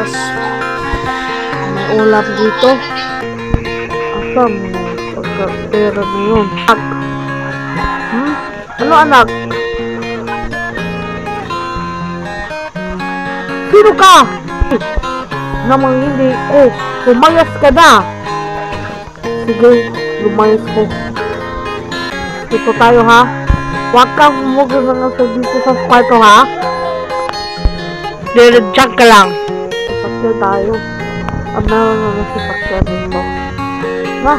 Tapos, may ulam dito. Asam, pagka-pera na yun. Ano anak? Sino ka? Namang hindi ko. Lumayas ka na. Sige, lumayas ko. Dito tayo ha. Huwag kang humugod na nga dito sa kwarto ha. Diyan ka lang. Sasakyan tayo. Ang meron na nasasakyan dito. Ha?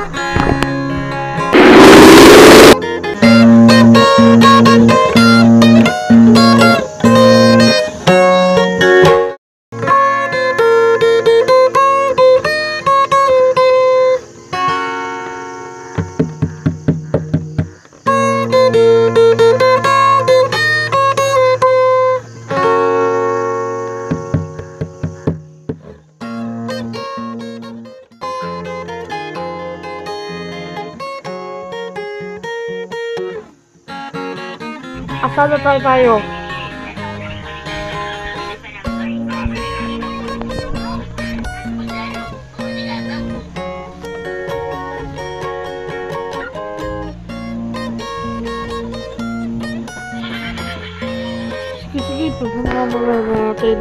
Asan na tayo? Sige, pupunta muna natin.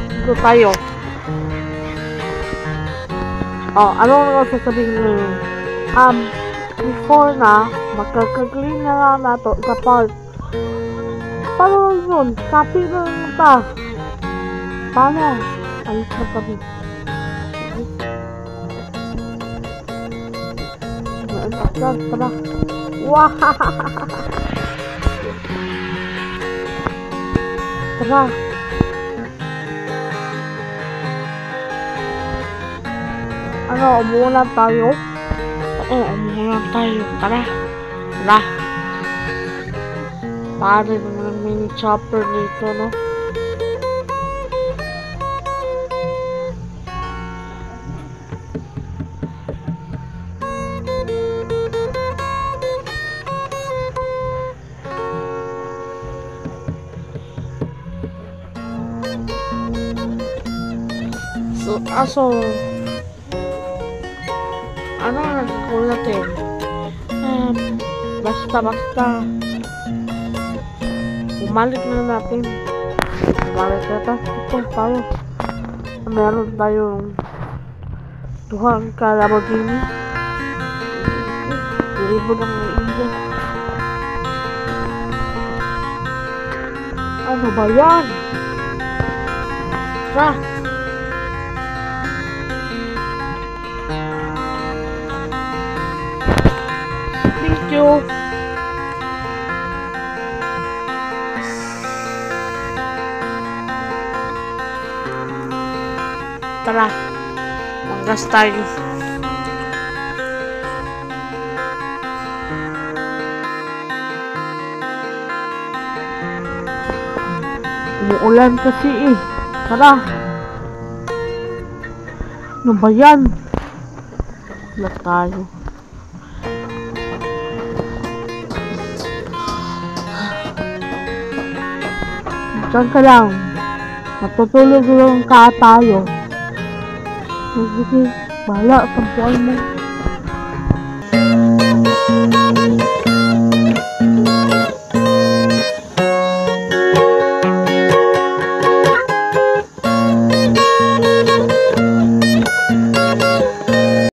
Dito tayo. Oh, ano nga sasabihin ngayon? Before na, magkakagling na lang nato sa part. Paano yun? Copy na lang ta. Paano? Alis na kami. Tara. Wow! Tara. Ano, umuulan tayo? Oo, umuulan tayo. Tara. Pare naman ng mini chopper dito, no? So, ano na nagkakul natin? Basta umalik na natin. Ito tayo. Meron tayong tuhang Lamborghini. Libo ng iingat. Ano ba yan? Thank you. Tara, manggas tayo. Umuulan kasi eh. Tara. Ano ba yan? Wala tayo. Diyan ka lang. Matutulog lang ka tayo. Sige, bahala. Tampuan mo.